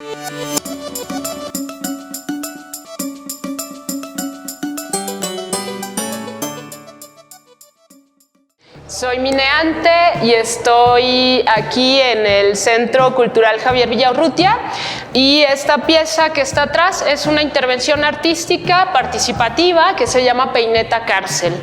Soy mineante y estoy aquí en el Centro Cultural Javier Villaurrutia, y esta pieza que está atrás es una intervención artística participativa que se llama Peineta Cárcel.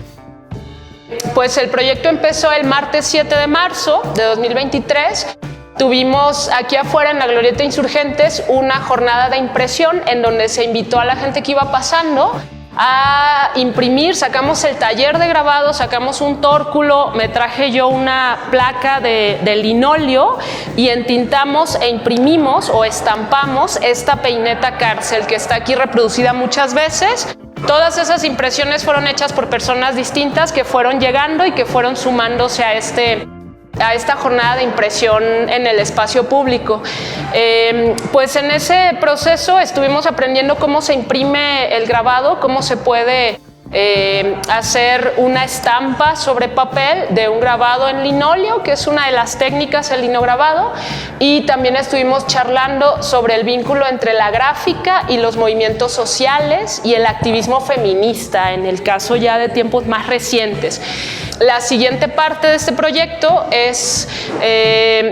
Pues el proyecto empezó el martes 7 de marzo de 2023. Tuvimos aquí afuera en la Glorieta Insurgentes una jornada de impresión en donde se invitó a la gente que iba pasando a imprimir. Sacamos el taller de grabado, sacamos un tórculo, me traje yo una placa de linóleo y entintamos e imprimimos o estampamos esta Peineta Cárcel que está aquí reproducida muchas veces. Todas esas impresiones fueron hechas por personas distintas que fueron llegando y que fueron sumándose a esta jornada de impresión en el espacio público. Pues en ese proceso estuvimos aprendiendo cómo se imprime el grabado, cómo se puede hacer una estampa sobre papel de un grabado en linóleo, que es una de las técnicas, el linograbado, y también estuvimos charlando sobre el vínculo entre la gráfica y los movimientos sociales y el activismo feminista, en el caso ya de tiempos más recientes. La siguiente parte de este proyecto es,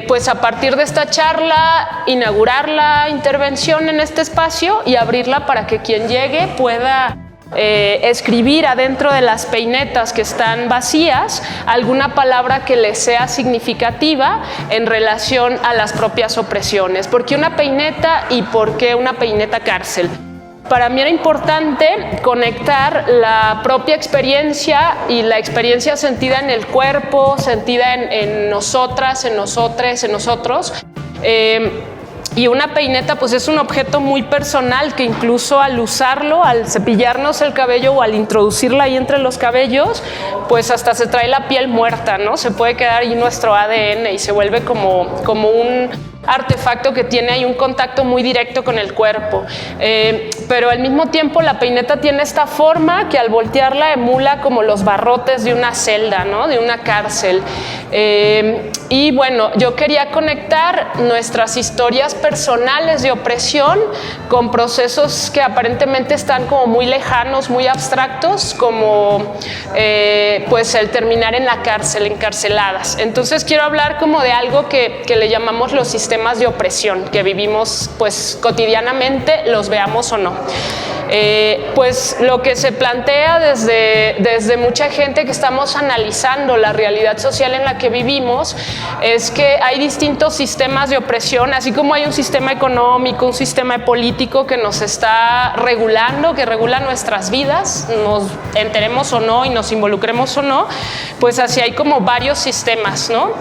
pues a partir de esta charla, inaugurar la intervención en este espacio y abrirla para que quien llegue pueda escribir adentro de las peinetas que están vacías alguna palabra que les sea significativa en relación a las propias opresiones. ¿Por qué una peineta y por qué una peineta cárcel? Para mí era importante conectar la propia experiencia y la experiencia sentida en el cuerpo, sentida en nosotras, en nosotres, en nosotros. Y una peineta pues es un objeto muy personal que incluso al usarlo, al cepillarnos el cabello o al introducirla ahí entre los cabellos, pues hasta se trae la piel muerta, ¿no? Se puede quedar ahí nuestro ADN y se vuelve como un artefacto que tiene ahí un contacto muy directo con el cuerpo. Pero al mismo tiempo la peineta tiene esta forma que al voltearla emula como los barrotes de una celda, ¿no? De una cárcel. Y bueno, yo quería conectar nuestras historias personales de opresión con procesos que aparentemente están como muy lejanos, muy abstractos, como pues el terminar en la cárcel, encarceladas. Entonces quiero hablar como de algo que le llamamos los sistemas de opresión que vivimos pues cotidianamente, los veamos o no. Pues lo que se plantea desde mucha gente que estamos analizando la realidad social en la que vivimos es que hay distintos sistemas de opresión, así como hay un sistema económico, un sistema político que nos está regulando, que regula nuestras vidas, nos enteremos o no y nos involucremos o no, pues así hay como varios sistemas, ¿no?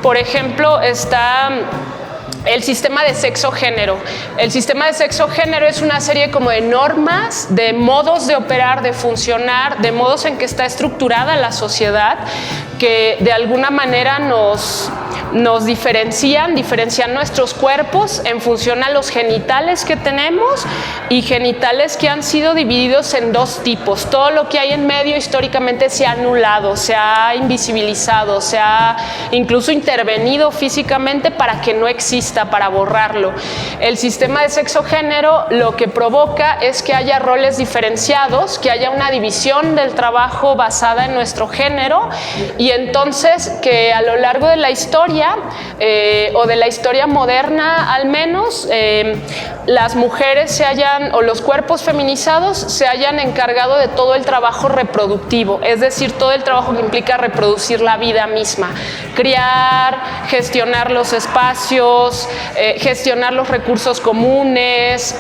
Por ejemplo, está el sistema de sexo-género. El sistema de sexo-género es una serie como de normas, de modos de operar, de funcionar, de modos en que está estructurada la sociedad, que de alguna manera nos diferencian nuestros cuerpos en función a los genitales que tenemos y genitales que han sido divididos en dos tipos. Todo lo que hay en medio históricamente se ha anulado, se ha invisibilizado, se ha incluso intervenido físicamente para que no exista, para borrarlo. El sistema de sexo-género lo que provoca es que haya roles diferenciados, que haya una división del trabajo basada en nuestro género, y entonces que a lo largo de la historia o de la historia moderna al menos, las mujeres o los cuerpos feminizados se hayan encargado de todo el trabajo reproductivo, es decir, todo el trabajo que implica reproducir la vida misma, criar, gestionar los espacios, gestionar los recursos comunes,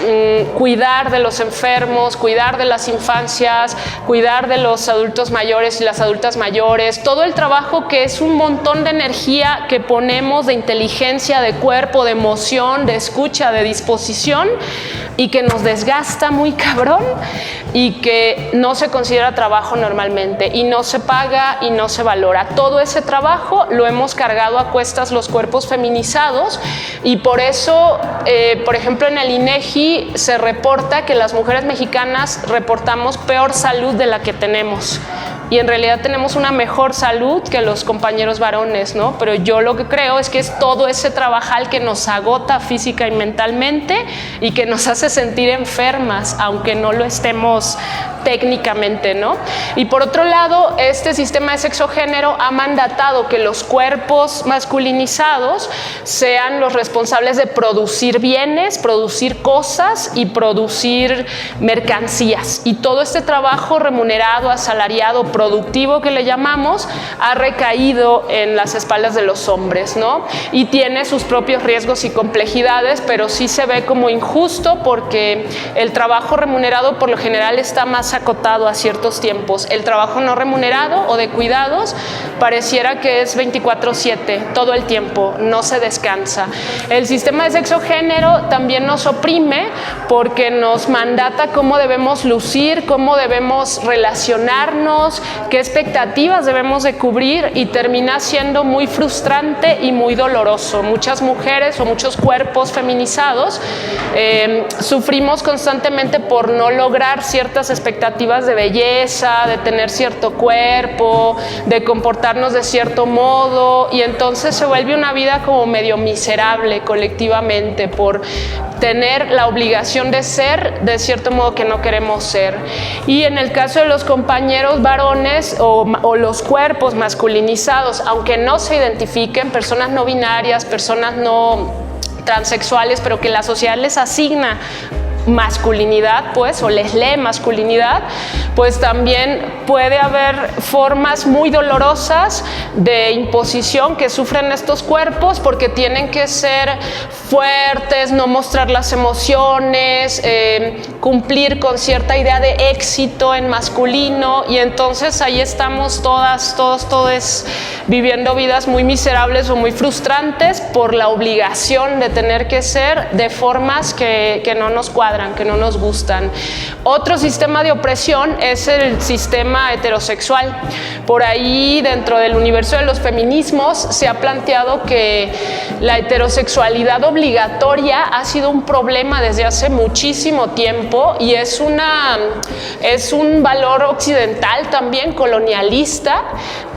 cuidar de los enfermos, cuidar de las infancias, cuidar de los adultos mayores y las adultas mayores, todo el trabajo que es un montón de energía que ponemos, de inteligencia, de cuerpo, de emoción, de escucha, de disposición, y que nos desgasta muy cabrón y que no se considera trabajo normalmente y no se paga y no se valora. Todo ese trabajo lo hemos cargado a cuestas los cuerpos feminizados, y por eso, por ejemplo, en el INEGI se reporta que las mujeres mexicanas reportamos peor salud de la que tenemos. y en realidad tenemos una mejor salud que los compañeros varones, ¿no? Pero yo lo que creo es que es todo ese trabajal que nos agota física y mentalmente y que nos hace sentir enfermas, aunque no lo estemos técnicamente, ¿no? Y por otro lado, este sistema de sexo-género ha mandatado que los cuerpos masculinizados sean los responsables de producir bienes, producir cosas y producir mercancías. Y todo este trabajo remunerado, asalariado, productivo que le llamamos, ha recaído en las espaldas de los hombres, ¿no? Y tiene sus propios riesgos y complejidades, pero sí se ve como injusto porque el trabajo remunerado por lo general está más acotado a ciertos tiempos. El trabajo no remunerado o de cuidados pareciera que es 24/7, todo el tiempo, no se descansa. El sistema de sexo-género también nos oprime porque nos mandata cómo debemos lucir, cómo debemos relacionarnos, qué expectativas debemos de cubrir y termina siendo muy frustrante y muy doloroso. Muchas mujeres o muchos cuerpos feminizados sufrimos constantemente por no lograr ciertas expectativas de belleza, de tener cierto cuerpo, de comportarnos de cierto modo, y entonces se vuelve una vida como medio miserable colectivamente por tener la obligación de ser de cierto modo que no queremos ser. Y en el caso de los compañeros varones o los cuerpos masculinizados, aunque no se identifiquen, personas no binarias, personas no transexuales, pero que la sociedad les asigna masculinidad, pues, o les lee masculinidad, pues también puede haber formas muy dolorosas de imposición que sufren estos cuerpos porque tienen que ser fuertes, no mostrar las emociones, cumplir con cierta idea de éxito en masculino, y entonces ahí estamos todos viviendo vidas muy miserables o muy frustrantes por la obligación de tener que ser de formas que no nos cuadran, que no nos gustan. Otro sistema de opresión es el sistema heterosexual. Por ahí, dentro del universo de los feminismos, se ha planteado que la heterosexualidad obligatoria ha sido un problema desde hace muchísimo tiempo y es un valor occidental también colonialista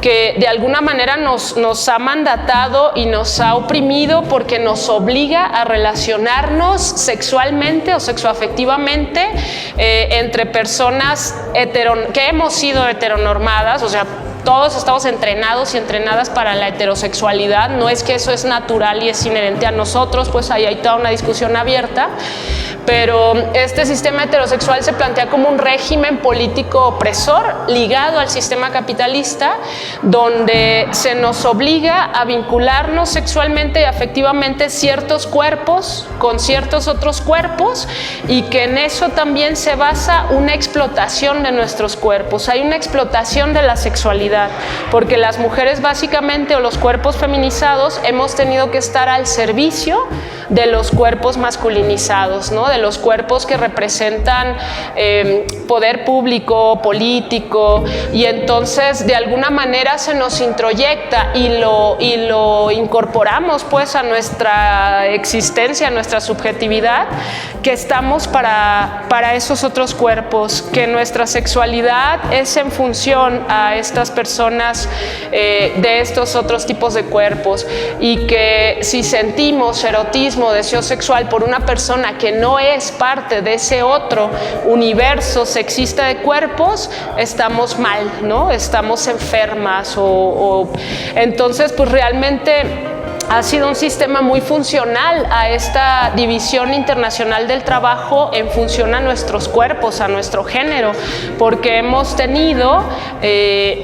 que de alguna manera nos ha mandatado y nos ha oprimido porque nos obliga a relacionarnos sexualmente o sexoafectivamente entre personas que hemos sido heteronormadas, o sea, todos estamos entrenados y entrenadas para la heterosexualidad, no es que eso es natural y es inherente a nosotros, pues ahí hay toda una discusión abierta, pero este sistema heterosexual se plantea como un régimen político opresor ligado al sistema capitalista, donde se nos obliga a vincularnos sexualmente y afectivamente ciertos cuerpos con ciertos otros cuerpos, y que en eso también se basa una explotación de nuestros cuerpos. Hay una explotación de la sexualidad, porque las mujeres básicamente, o los cuerpos feminizados, hemos tenido que estar al servicio de los cuerpos masculinizados, ¿no? De los cuerpos que representan poder público, político, y entonces de alguna manera se nos introyecta y lo incorporamos pues a nuestra existencia, a nuestra subjetividad, que estamos para esos otros cuerpos, que nuestra sexualidad es en función a estas personas de estos otros tipos de cuerpos, y que si sentimos erotismo, deseo sexual por una persona que no es parte de ese otro universo sexista de cuerpos, estamos mal, ¿no? Estamos enfermas entonces pues realmente ha sido un sistema muy funcional a esta división internacional del trabajo en función a nuestros cuerpos, a nuestro género, porque hemos tenido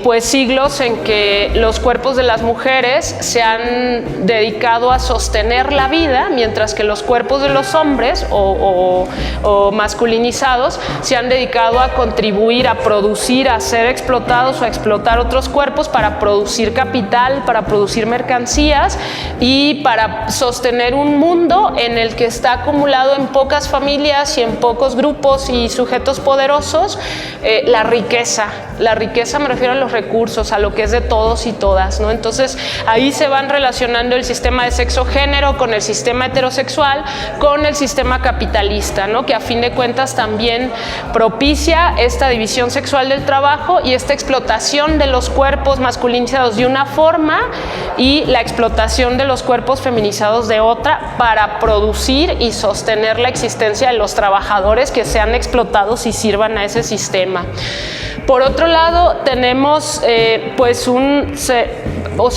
pues siglos en que los cuerpos de las mujeres se han dedicado a sostener la vida, mientras que los cuerpos de los hombres o masculinizados se han dedicado a contribuir, a producir, a ser explotados o a explotar otros cuerpos para producir capital, para producir mercancías, y para sostener un mundo en el que está acumulado en pocas familias y en pocos grupos y sujetos poderosos la riqueza. La riqueza me refiero a los recursos, a lo que es de todos y todas, ¿no? Entonces ahí se van relacionando el sistema de sexo-género con el sistema heterosexual, con el sistema capitalista, ¿no? Que a fin de cuentas también propicia esta división sexual del trabajo y esta explotación de los cuerpos masculinizados de una forma y la explotación de los cuerpos feminizados de otra para producir y sostener la existencia de los trabajadores que sean explotados y sirvan a ese sistema. Por otro lado, tenemos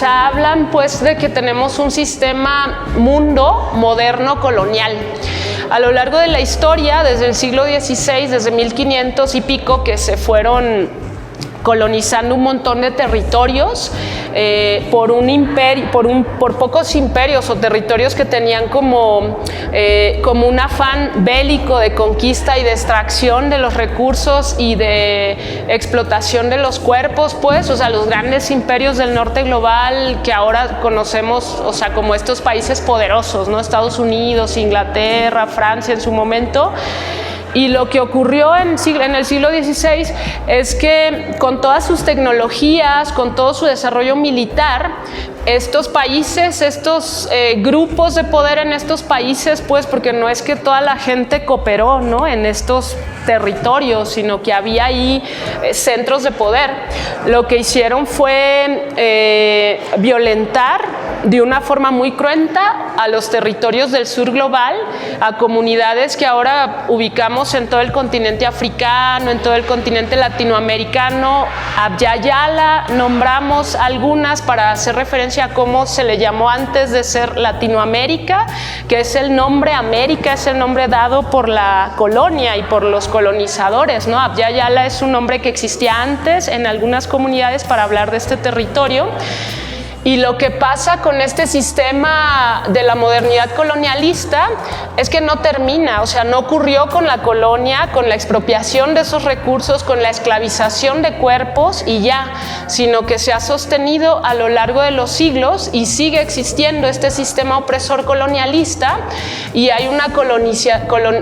hablan pues de que tenemos un sistema mundo moderno colonial. A lo largo de la historia, desde el siglo XVI, desde 1500 y pico, que se fueron colonizando un montón de territorios por pocos imperios o territorios que tenían como un afán bélico de conquista y de extracción de los recursos y de explotación de los cuerpos, pues, o sea, los grandes imperios del norte global que ahora conocemos, o sea, como estos países poderosos, ¿no? Estados Unidos, Inglaterra, Francia en su momento. Y lo que ocurrió en el siglo XVI es que con todas sus tecnologías, con todo su desarrollo militar, estos países, estos grupos de poder en estos países, pues porque no es que toda la gente cooperó, ¿no?, en estos territorios, sino que había ahí centros de poder. Lo que hicieron fue violentar de una forma muy cruenta a los territorios del sur global, a comunidades que ahora ubicamos en todo el continente africano, en todo el continente latinoamericano. Abya Yala nombramos algunas para hacer referencia a cómo se le llamó antes de ser Latinoamérica, que es el nombre América, es el nombre dado por la colonia y por los colonizadores, ¿no? Abya Yala es un nombre que existía antes en algunas comunidades para hablar de este territorio. Y lo que pasa con este sistema de la modernidad colonialista es que no termina, o sea, no ocurrió con la colonia, con la expropiación de esos recursos, con la esclavización de cuerpos y ya, sino que se ha sostenido a lo largo de los siglos y sigue existiendo este sistema opresor colonialista y hay una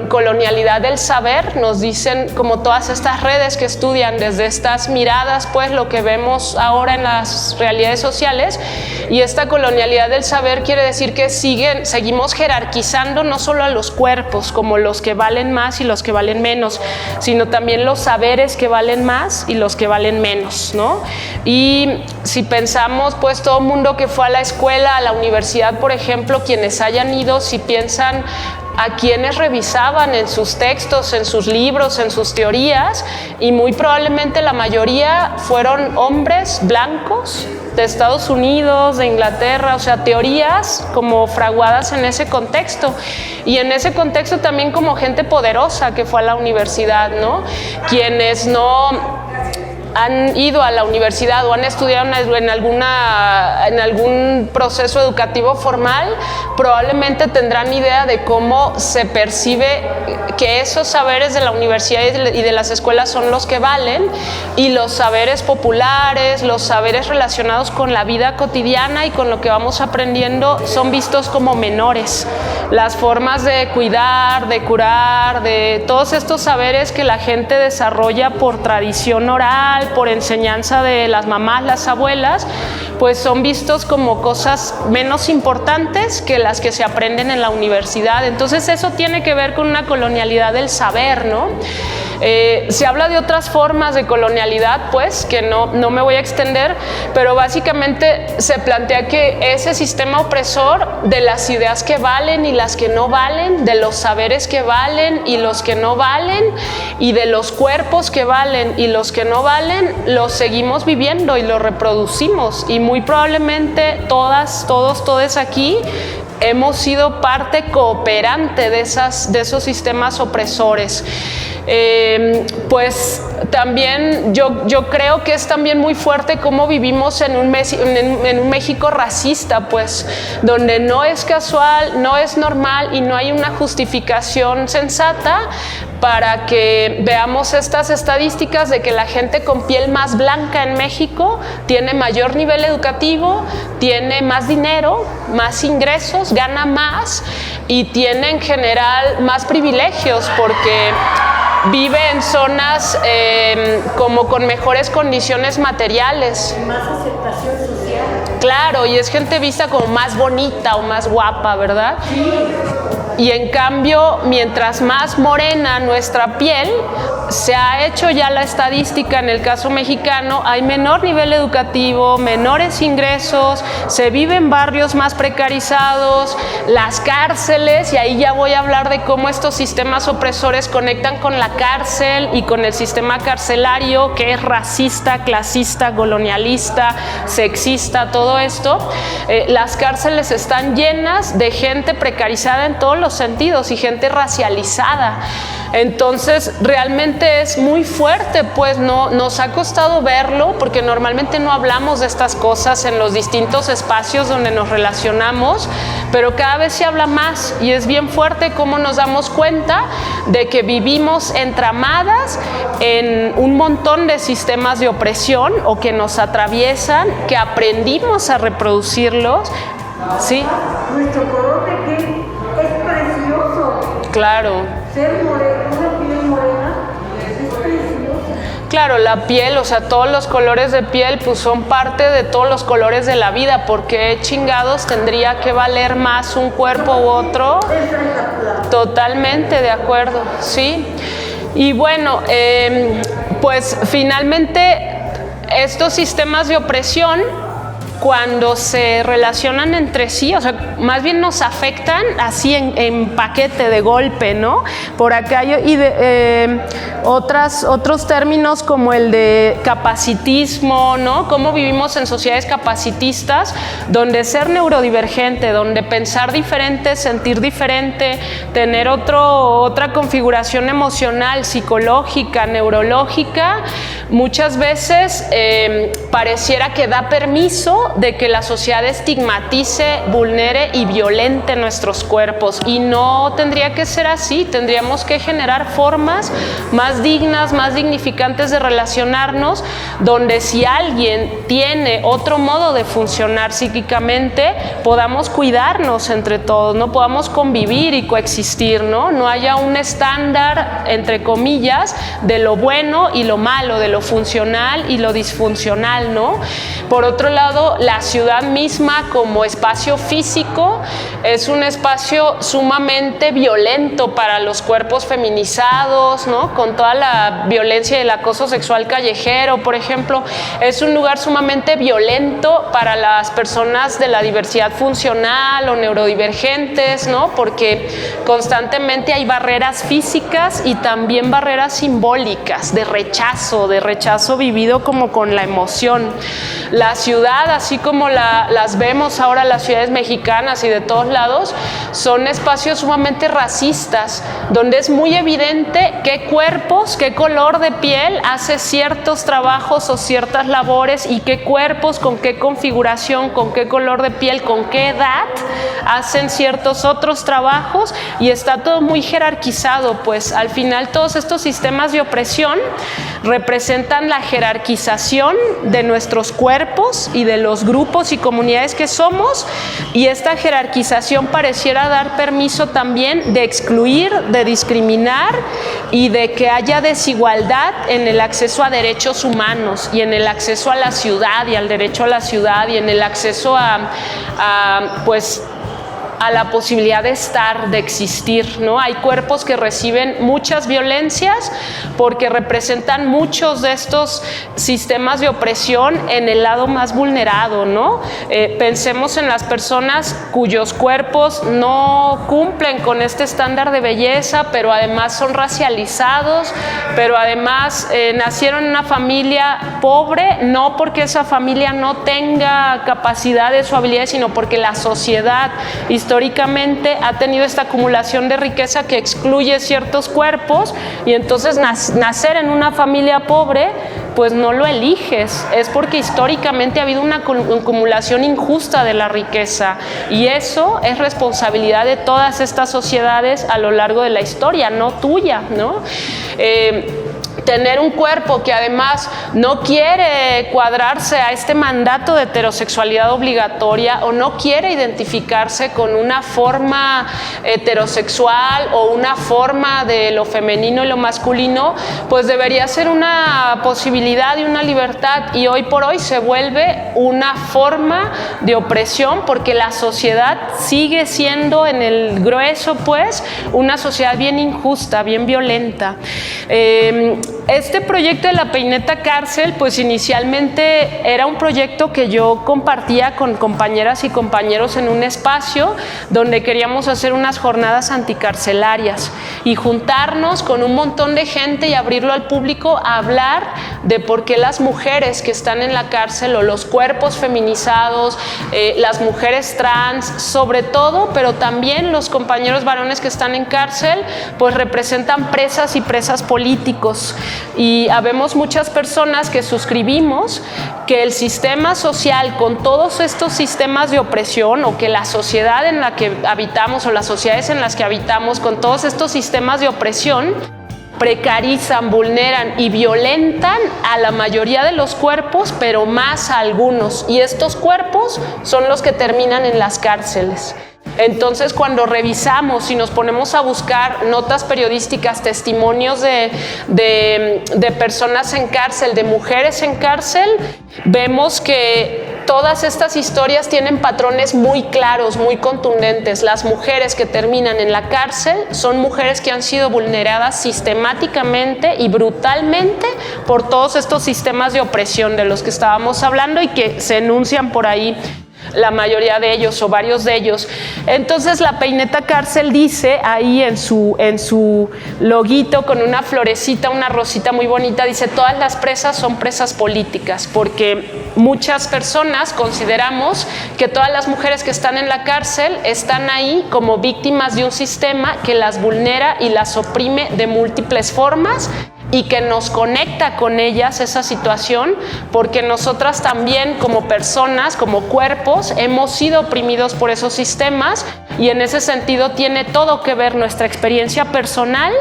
colonialidad del saber, nos dicen como todas estas redes que estudian desde estas miradas, pues lo que vemos ahora en las realidades sociales. Y esta colonialidad del saber quiere decir que seguimos jerarquizando no solo a los cuerpos como los que valen más y los que valen menos, sino también los saberes que valen más y los que valen menos, ¿no? Y si pensamos, pues todo mundo que fue a la escuela, a la universidad, por ejemplo, quienes hayan ido, si piensan a quienes revisaban en sus textos, en sus libros, en sus teorías, y muy probablemente la mayoría fueron hombres blancos de Estados Unidos, de Inglaterra, o sea, teorías como fraguadas en ese contexto. Y en ese contexto también como gente poderosa que fue a la universidad, ¿no? Quienes no han ido a la universidad o han estudiado en algún proceso educativo formal, probablemente tendrán idea de cómo se percibe que esos saberes de la universidad y de las escuelas son los que valen, y los saberes populares, los saberes relacionados con la vida cotidiana y con lo que vamos aprendiendo son vistos como menores. Las formas de cuidar, de curar, de todos estos saberes que la gente desarrolla por tradición oral, por enseñanza de las mamás, las abuelas, pues son vistos como cosas menos importantes que las que se aprenden en la universidad. Entonces eso tiene que ver con una colonialidad del saber, ¿no? Se habla de otras formas de colonialidad, pues, que no me voy a extender, pero básicamente se plantea que ese sistema opresor de las ideas que valen y las que no valen, de los saberes que valen y los que no valen, y de los cuerpos que valen y los que no valen, los seguimos viviendo y los reproducimos, y muy probablemente todos aquí hemos sido parte cooperante de esos sistemas opresores. Pues también yo creo que es también muy fuerte cómo vivimos en un México racista, pues, donde no es casual, no es normal y no hay una justificación sensata para que veamos estas estadísticas de que la gente con piel más blanca en México tiene mayor nivel educativo, tiene más dinero, más ingresos, gana más y tiene en general más privilegios porque vive en zonas como con mejores condiciones materiales. Más aceptación social. Claro, y es gente vista como más bonita o más guapa, ¿verdad? Sí. Y en cambio, mientras más morena nuestra piel, se ha hecho ya la estadística en el caso mexicano, hay menor nivel educativo, menores ingresos, se vive en barrios más precarizados, las cárceles, y ahí ya voy a hablar de cómo estos sistemas opresores conectan con la cárcel y con el sistema carcelario, que es racista, clasista, colonialista, sexista, todo esto. Las cárceles están llenas de gente precarizada en todos los sentidos y gente racializada. Entonces realmente es muy fuerte, pues nos ha costado verlo porque normalmente no hablamos de estas cosas en los distintos espacios donde nos relacionamos, pero cada vez se habla más y es bien fuerte cómo nos damos cuenta de que vivimos entramadas en un montón de sistemas de opresión o que nos atraviesan, que aprendimos a reproducirlos, ¿sí? Nuestro color de piel es precioso. Claro. Ser morena, una piel morena, es precioso. Claro, la piel, o sea, todos los colores de piel pues son parte de todos los colores de la vida, porque chingados tendría que valer más un cuerpo u otro. Totalmente de acuerdo, sí. Y bueno, pues finalmente estos sistemas de opresión, cuando se relacionan entre sí, o sea, más bien nos afectan así en paquete de golpe, ¿no? Por acá y otros términos como el de capacitismo, ¿no? Cómo vivimos en sociedades capacitistas, donde ser neurodivergente, donde pensar diferente, sentir diferente, tener otra configuración emocional, psicológica, neurológica, muchas veces pareciera que da permiso de que la sociedad estigmatice, vulnere y violente nuestros cuerpos, y no tendría que ser así. Tendríamos que generar formas más dignas, más dignificantes de relacionarnos, donde si alguien tiene otro modo de funcionar psíquicamente, podamos cuidarnos entre todos, no podamos convivir y coexistir, no haya un estándar, entre comillas, de lo bueno y lo malo, de lo funcional y lo disfuncional, ¿no? Por otro lado, la ciudad misma como espacio físico es un espacio sumamente violento para los cuerpos feminizados, ¿no? Con toda la violencia y el acoso sexual callejero, por ejemplo. Es un lugar sumamente violento para las personas de la diversidad funcional o neurodivergentes, ¿no? Porque constantemente hay barreras físicas y también barreras simbólicas de rechazo vivido como con la emoción. La ciudad, así como las vemos ahora las ciudades mexicanas y de todos lados, son espacios sumamente racistas, donde es muy evidente qué cuerpos, qué color de piel hace ciertos trabajos o ciertas labores, y qué cuerpos, con qué configuración, con qué color de piel, con qué edad hacen ciertos otros trabajos, y está todo muy jerarquizado. Pues al final todos estos sistemas de opresión representan la jerarquización de nuestros cuerpos y de los grupos y comunidades que somos, y esta jerarquización pareciera dar permiso también de excluir, de discriminar y de que haya desigualdad en el acceso a derechos humanos y en el acceso a la ciudad y al derecho a la ciudad y en el acceso pues a la posibilidad de estar, de existir, ¿no? Hay cuerpos que reciben muchas violencias porque representan muchos de estos sistemas de opresión en el lado más vulnerado, ¿no? Pensemos en las personas cuyos cuerpos no cumplen con este estándar de belleza, pero además son racializados, pero además nacieron en una familia pobre, no porque esa familia no tenga capacidades o habilidades, sino porque la sociedad históricamente ha tenido esta acumulación de riqueza que excluye ciertos cuerpos, y entonces nacer en una familia pobre pues no lo eliges, es porque históricamente ha habido una acumulación injusta de la riqueza y eso es responsabilidad de todas estas sociedades a lo largo de la historia, no tuya, ¿no? Tener un cuerpo que además no quiere cuadrarse a este mandato de heterosexualidad obligatoria o no quiere identificarse con una forma heterosexual o una forma de lo femenino y lo masculino, pues debería ser una posibilidad y una libertad, y hoy por hoy se vuelve una forma de opresión porque la sociedad sigue siendo en el grueso pues una sociedad bien injusta, bien violenta. Este proyecto de la Peineta Cárcel, pues inicialmente era un proyecto que yo compartía con compañeras y compañeros en un espacio donde queríamos hacer unas jornadas anticarcelarias y juntarnos con un montón de gente y abrirlo al público a hablar de por qué las mujeres que están en la cárcel o los cuerpos feminizados, las mujeres trans, sobre todo, pero también los compañeros varones que están en cárcel, pues representan presas y presas políticos. Y habemos muchas personas que suscribimos que el sistema social con todos estos sistemas de opresión, o que la sociedad en la que habitamos o las sociedades en las que habitamos con todos estos sistemas de opresión precarizan, vulneran y violentan a la mayoría de los cuerpos, pero más a algunos, y estos cuerpos son los que terminan en las cárceles. Entonces, cuando revisamos y nos ponemos a buscar notas periodísticas, testimonios de personas en cárcel, de mujeres en cárcel, vemos que todas estas historias tienen patrones muy claros, muy contundentes. Las mujeres que terminan en la cárcel son mujeres que han sido vulneradas sistemáticamente y brutalmente por todos estos sistemas de opresión de los que estábamos hablando y que se enuncian por ahí, la mayoría de ellos o varios de ellos. Entonces la Peineta Cárcel dice ahí en su loguito con una florecita, una rosita muy bonita, dice: todas las presas son presas políticas, porque muchas personas consideramos que todas las mujeres que están en la cárcel están ahí como víctimas de un sistema que las vulnera y las oprime de múltiples formas, y que nos conecta con ellas esa situación, porque nosotras también como personas, como cuerpos, hemos sido oprimidos por esos sistemas, y en ese sentido tiene todo que ver nuestra experiencia personal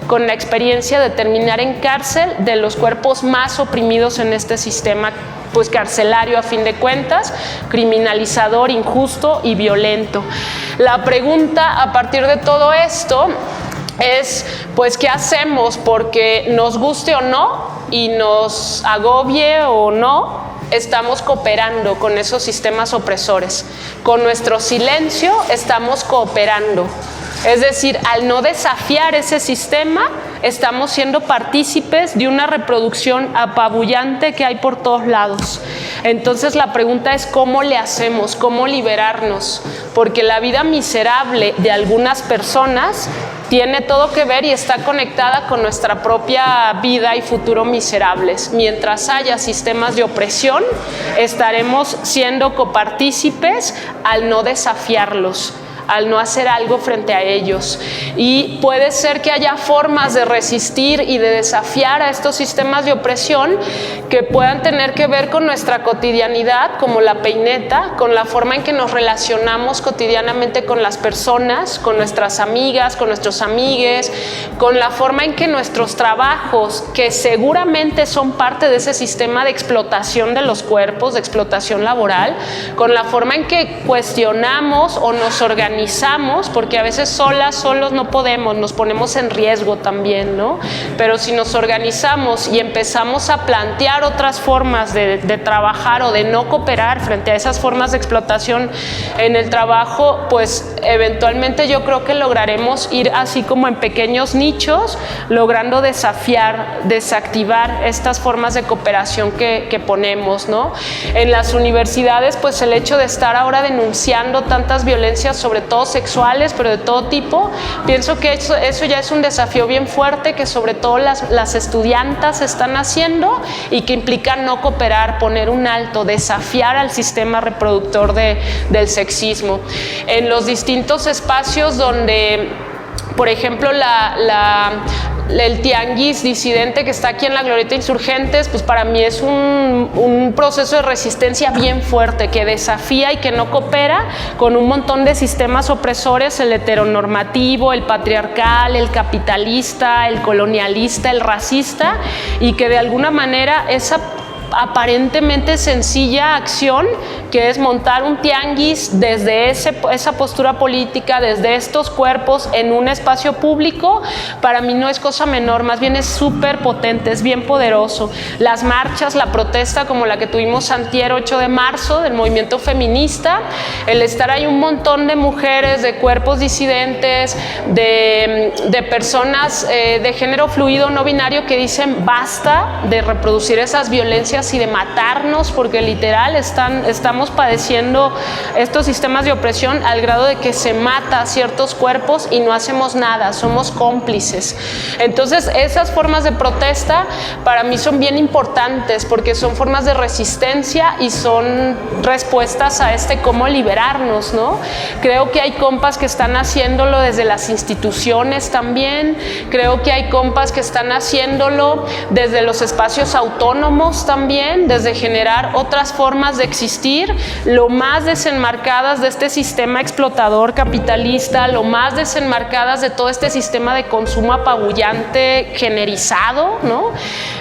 con la experiencia de terminar en cárcel de los cuerpos más oprimidos en este sistema pues carcelario, a fin de cuentas, criminalizador, injusto y violento. La pregunta a partir de todo esto es, pues, ¿qué hacemos? Porque nos guste o no y nos agobie o no, estamos cooperando con esos sistemas opresores. Con nuestro silencio estamos cooperando. Es decir, al no desafiar ese sistema, estamos siendo partícipes de una reproducción apabullante que hay por todos lados. Entonces la pregunta es: ¿cómo le hacemos? ¿Cómo liberarnos? Porque la vida miserable de algunas personas tiene todo que ver y está conectada con nuestra propia vida y futuro miserables. Mientras haya sistemas de opresión, estaremos siendo copartícipes al no desafiarlos, al no hacer algo frente a ellos. Y puede ser que haya formas de resistir y de desafiar a estos sistemas de opresión que puedan tener que ver con nuestra cotidianidad, como la peineta, con la forma en que nos relacionamos cotidianamente con las personas, con nuestras amigas, con nuestros amigues, con la forma en que nuestros trabajos, que seguramente son parte de ese sistema de explotación de los cuerpos, de explotación laboral, con la forma en que cuestionamos o nos organizamos, porque a veces solos no podemos, nos ponemos en riesgo también, ¿no? Pero si nos organizamos y empezamos a plantear otras formas de trabajar o de no cooperar frente a esas formas de explotación en el trabajo, pues eventualmente yo creo que lograremos ir así como en pequeños nichos, logrando desafiar, desactivar estas formas de cooperación que ponemos, ¿no? En las universidades, pues el hecho de estar ahora denunciando tantas violencias, sobre todo sexuales, pero de todo tipo, pienso que eso ya es un desafío bien fuerte que sobre todo las estudiantas están haciendo y que implica no cooperar, poner un alto, desafiar al sistema reproductor del sexismo. En los distintos espacios donde, por ejemplo, el tianguis disidente que está aquí en la Glorieta Insurgentes, pues para mí es un proceso de resistencia bien fuerte que desafía y que no coopera con un montón de sistemas opresores, el heteronormativo, el patriarcal, el capitalista, el colonialista, el racista, y que de alguna manera esa aparentemente sencilla acción que es montar un tianguis desde esa postura política, desde estos cuerpos en un espacio público, para mí no es cosa menor, más bien es súper potente, es bien poderoso. Las marchas, la protesta como la que tuvimos antier 8 de marzo del movimiento feminista, el estar ahí un montón de mujeres, de cuerpos disidentes, de personas de género fluido no binario que dicen basta de reproducir esas violencias y de matarnos, porque literal estamos padeciendo estos sistemas de opresión al grado de que se mata a ciertos cuerpos y no hacemos nada, somos cómplices. Entonces esas formas de protesta para mí son bien importantes porque son formas de resistencia y son respuestas a cómo liberarnos, ¿no? Creo que hay compas que están haciéndolo desde las instituciones también, creo que hay compas que están haciéndolo desde los espacios autónomos también, desde generar otras formas de existir, lo más desenmarcadas de este sistema explotador capitalista, lo más desenmarcadas de todo este sistema de consumo apabullante generizado, ¿no?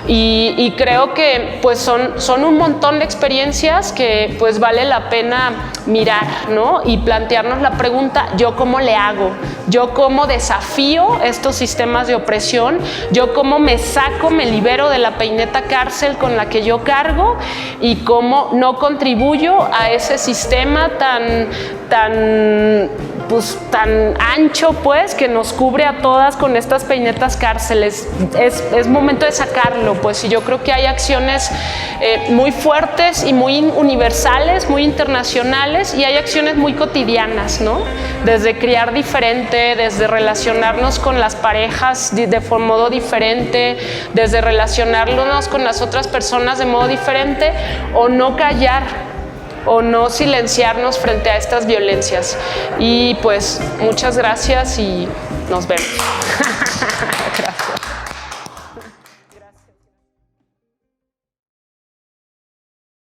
Y creo que pues son un montón de experiencias que pues vale la pena mirar, ¿no? Y plantearnos la pregunta, ¿yo cómo le hago? ¿Yo cómo desafío estos sistemas de opresión? ¿Yo cómo me libero de la peineta cárcel con la que yo cargo? Y cómo no contribuyo a ese sistema tan ancho, pues, que nos cubre a todas con estas peinetas cárceles. Es momento de sacarlo, pues, y yo creo que hay acciones muy fuertes y muy universales, muy internacionales, y hay acciones muy cotidianas, ¿no? Desde criar diferente, desde relacionarnos con las parejas de modo diferente, desde relacionarnos con las otras personas de modo diferente, o no callar, o no silenciarnos frente a estas violencias. Y pues muchas gracias y nos vemos.